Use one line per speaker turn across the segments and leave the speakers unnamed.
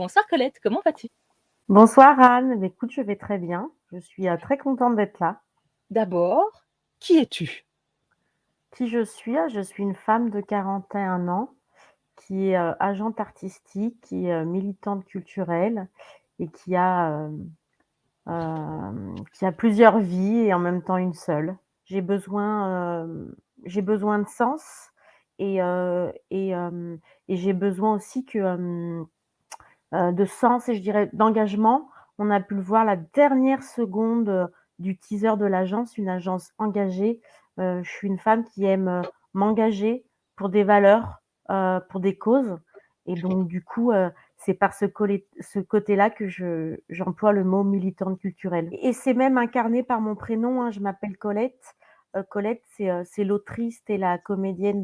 Bonsoir Colette, comment vas-tu?
Bonsoir Anne, écoute, je vais très bien. Je suis très contente d'être là.
D'abord, qui es-tu?
Qui je suis? Je suis une femme de 41 ans qui est agente artistique, qui est militante culturelle et qui a plusieurs vies et en même temps une seule. J'ai besoin, j'ai besoin de sens et, et j'ai besoin aussi de sens et je dirais d'engagement. On a pu le voir la dernière seconde, du teaser de l'agence, une agence engagée. Je suis une femme qui aime, m'engager pour des valeurs, pour des causes et donc du coup, c'est par ce côté-là que j'emploie le mot militante culturelle et c'est même incarné par mon prénom, hein. Je m'appelle Colette. Colette, c'est l'autrice et la comédienne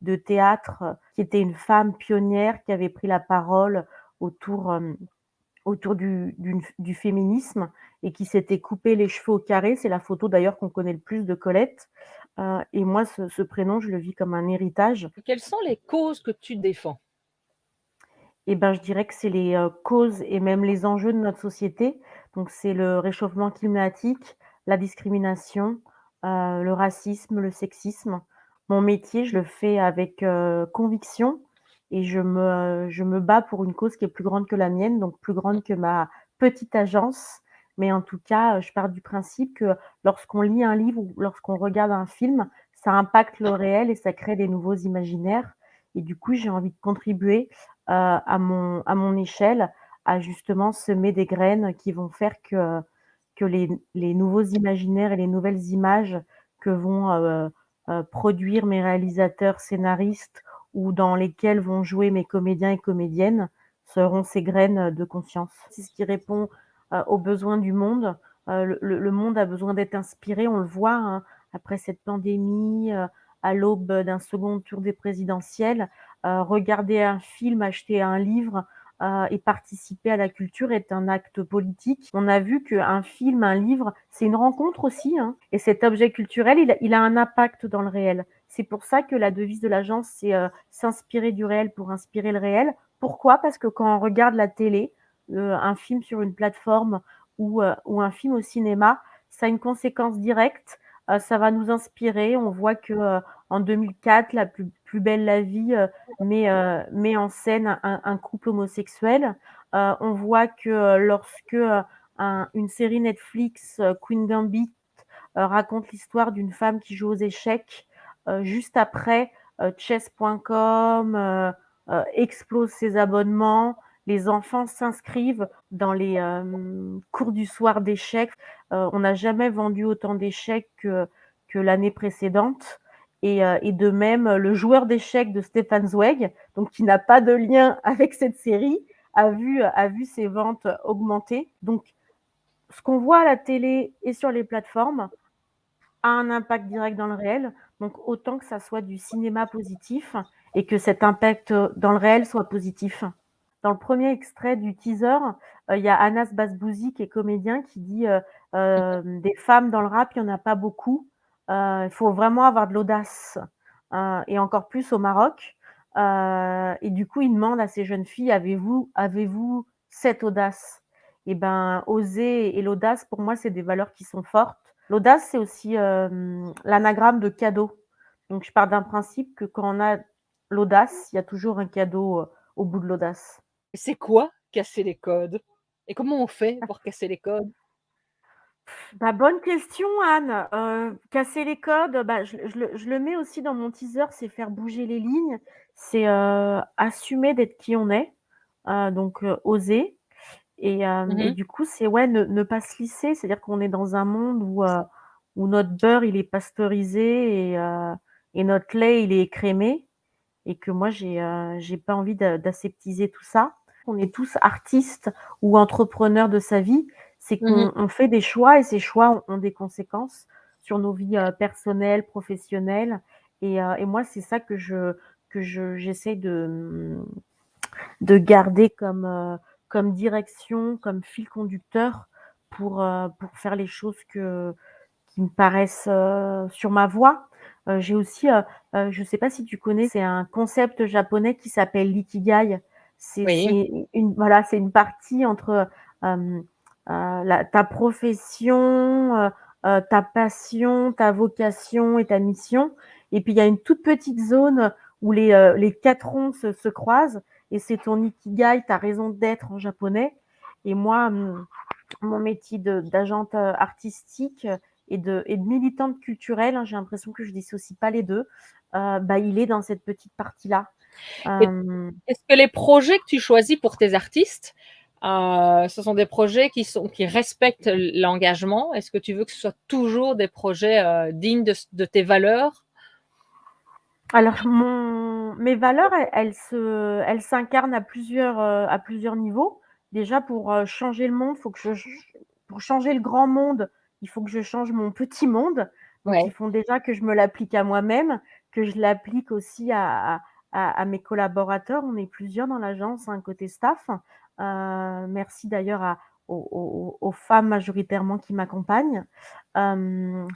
de théâtre, qui était une femme pionnière qui avait pris la parole autour, autour du féminisme et qui s'était coupé les cheveux au carré. C'est la photo d'ailleurs qu'on connaît le plus de Colette, et moi ce prénom, je le vis comme un héritage.
Quelles sont les causes que tu défends?
Et ben, je dirais que c'est les, causes et même les enjeux de notre société. Donc c'est le réchauffement climatique, la discrimination, le racisme, le sexisme. Mon métier, je le fais avec, conviction et je me bats pour une cause qui est plus grande que la mienne, donc plus grande que ma petite agence. Mais en tout cas, je pars du principe que lorsqu'on lit un livre ou lorsqu'on regarde un film, ça impacte le réel et ça crée des nouveaux imaginaires et du coup, j'ai envie de contribuer à mon échelle, à justement semer des graines qui vont faire que les nouveaux imaginaires et les nouvelles images que vont, produire mes réalisateurs, scénaristes ou dans lesquels vont jouer mes comédiens et comédiennes seront ces graines, de conscience. C'est ce qui répond, aux besoins du monde. Le monde a besoin d'être inspiré, on le voit, hein, après cette pandémie, à l'aube d'un second tour des présidentielles. Regarder un film, acheter un livre, et participer à la culture est un acte politique. On a vu qu'un film, un livre, c'est une rencontre aussi, hein, et cet objet culturel, il a un impact dans le réel. C'est pour ça que la devise de l'agence, c'est, s'inspirer du réel pour inspirer le réel. Pourquoi? Parce que quand on regarde la télé, un film sur une plateforme ou un film au cinéma, ça a une conséquence directe, ça va nous inspirer. On voit que, en 2004, la plus belle la vie, met en scène un couple homosexuel. On voit que lorsque une série Netflix, Queen Gambit, raconte l'histoire d'une femme qui joue aux échecs, juste après, chess.com explose ses abonnements, les enfants s'inscrivent dans les cours du soir d'échecs. On n'a jamais vendu autant d'échecs que l'année précédente. Et de même, le joueur d'échecs de Stefan Zweig, donc qui n'a pas de lien avec cette série, a vu ses ventes augmenter. Donc, ce qu'on voit à la télé et sur les plateformes a un impact direct dans le réel. Donc, autant que ça soit du cinéma positif et que cet impact dans le réel soit positif. Dans le premier extrait du teaser, il y a Anas Bazbouzi qui est comédien qui dit des femmes dans le rap, il n'y en a pas beaucoup. Il faut vraiment avoir de l'audace. Et encore plus au Maroc. Et du coup, il demande à ces jeunes filles, avez-vous cette audace? Et ben, oser et l'audace, pour moi, c'est des valeurs qui sont fortes. L'audace, c'est aussi l'anagramme de cadeau. Donc, je pars d'un principe que quand on a l'audace, il y a toujours un cadeau au bout de l'audace.
C'est quoi casser les codes? Et comment on fait pour casser les codes?
Bah, bonne question Anne. Casser les codes, bah, je le mets aussi dans mon teaser, c'est faire bouger les lignes, c'est, assumer d'être qui on est, donc oser et
Mmh.
du coup, c'est ouais, ne pas se lisser. C'est-à-dire qu'on est dans un monde où notre beurre, il est pasteurisé et notre lait, il est écrémé et que moi j'ai pas envie d'aseptiser tout ça. On est tous artistes ou entrepreneurs de sa vie, c'est
Mmh.
qu'on fait des choix et ces choix ont des conséquences sur nos vies, personnelles, professionnelles et moi c'est ça que j'essaie de garder comme direction, comme fil conducteur pour faire les choses qui me paraissent, sur ma voie. J'ai aussi, je sais pas si tu connais, c'est un concept japonais qui s'appelle l'ikigai.
Oui,
C'est une partie entre, hem, la ta profession, ta passion, ta vocation et ta mission et puis il y a une toute petite zone où les 4 ronds se croisent et c'est ton ikigai, ta raison d'être en japonais et moi, mon métier d'agente, artistique et de militante culturelle, hein, j'ai l'impression que je dissocie pas les 2. Bah, il est dans cette petite partie-là.
et
Hem,
est-ce que les projets que tu choisis pour tes artistes, ce sont des projets qui respectent l'engagement? Est-ce que tu veux que ce soit toujours des projets, dignes de tes valeurs?
alors mes valeurs, elles s'incarnent à plusieurs niveaux. Déjà pour, changer le monde, faut que je ch pour changer le grand monde, il faut que je change mon petit monde. Donc il
Ouais.
faut déjà que je me l'applique à moi-même, que je l'applique aussi à mes collaborateurs. On est plusieurs dans l'agence, hein, côté staff. Merci d'ailleurs aux femmes majoritairement qui m'accompagnent.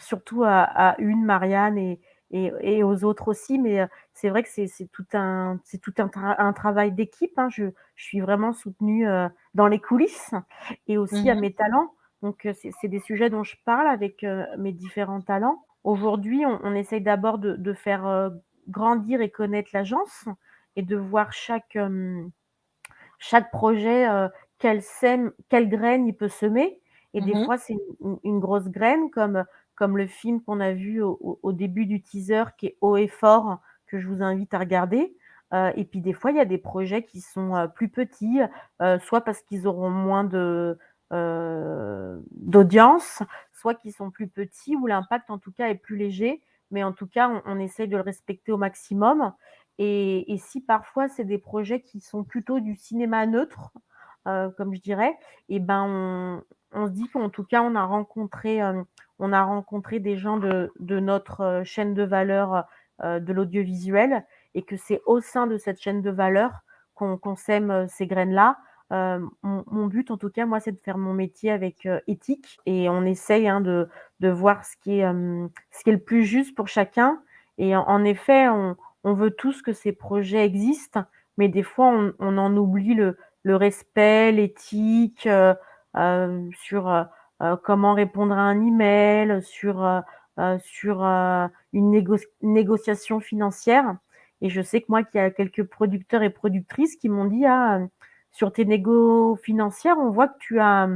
Surtout à une, Marianne et aux autres aussi, mais c'est vrai que c'est tout un travail d'équipe, hein. Je suis vraiment soutenue, dans les coulisses et aussi à
Mmh.
mes talents. Donc c'est des sujets dont je parle avec, mes différents talents. Aujourd'hui, on essaye d'abord de faire, grandir et connaître l'agence et de voir chaque projet, quelle graine il peut semer et des
Mmh.
fois, c'est une grosse graine comme le film qu'on a vu au début du teaser qui est Haut et fort, que je vous invite à regarder. Et puis des fois, il y a des projets qui sont, plus petits, soit parce qu'ils auront moins d'audience, soit qui sont plus petits où l'impact en tout cas est plus léger. Mais en tout cas, on essaye de le respecter au maximum et si parfois c'est des projets qui sont plutôt du cinéma neutre, comme je dirais et ben, on se dit qu'en tout cas on a rencontré des gens de notre, chaîne de valeur, de l'audiovisuel et que c'est au sein de cette chaîne de valeur qu'on sème, ces graines-là. Mon but en tout cas moi, c'est de faire mon métier avec, éthique et on essaye, hein, de voir ce qui est le plus juste pour chacun et en effet, on veut tous que ces projets existent, mais des fois on en oublie le respect, l'éthique, sur, comment répondre à un email, sur, une négociation financière et je sais que moi qu'il y a quelques producteurs et productrices qui m'ont dit: «Ah, sur tes négos financières, on voit que tu as,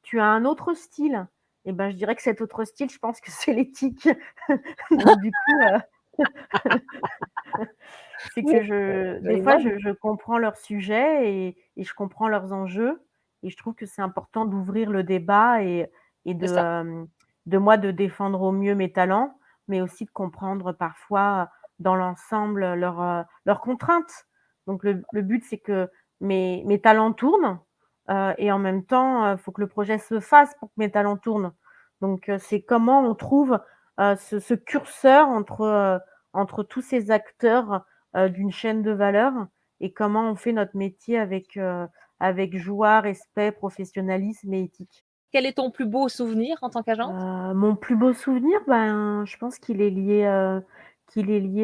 tu as un autre style». Et ben, je dirais que cet autre style, je pense que c'est l'éthique. Donc du coup, c'est
Oui,
que des fois,
imagine.
je comprends leur sujet et je comprends leurs enjeux et je trouve que c'est important d'ouvrir le débat et
C'est ça.
de moi de défendre au mieux mes talents, mais aussi de comprendre parfois dans l'ensemble leurs contraintes. Donc le but, c'est que mes talents tournent, et en même temps, faut que le projet se fasse pour que mes talents tournent. Donc c'est comment on trouve, ce curseur entre tous ces acteurs d'une chaîne de valeur et comment on fait notre métier avec joie, respect, professionnalisme et éthique.
Quel est ton plus beau souvenir en tant qu'agente?
Mon plus beau souvenir, ben, je pense qu'il est lié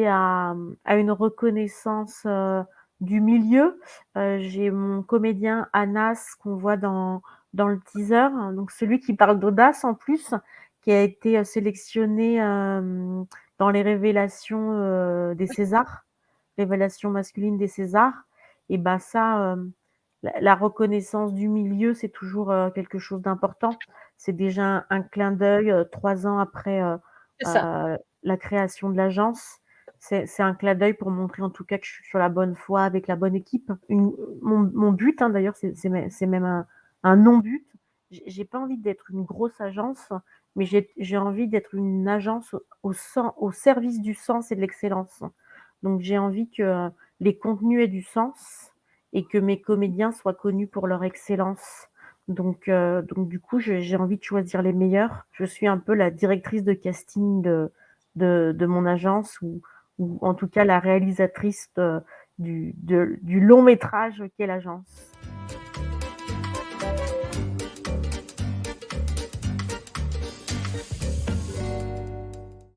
à une reconnaissance, du milieu. J'ai mon comédien Anas qu'on voit dans le teaser, hein, donc celui qui parle d'audace en plus, qui a été, sélectionné, dans les révélations, des Césars, révélations masculines des Césars et ben ça, la reconnaissance du milieu, c'est toujours, quelque chose d'important. C'est déjà un clin d'œil, 3 ans après,
C'est ça.
la création de l'agence. C'est un clin d'œil pour montrer en tout cas que je suis sur la bonne voie avec la bonne équipe. Mon but, hein, d'ailleurs, c'est même un non-but. J'ai pas envie d'être une grosse agence, mais j'ai envie d'être une agence au service du sens et de l'excellence. Donc j'ai envie que, les contenus aient du sens et que mes comédiens soient connus pour leur excellence. Donc du coup, j'ai envie de choisir les meilleurs. Je suis un peu la directrice de casting de mon agence ou en tout cas la réalisatrice du long métrage qu'est l'agence.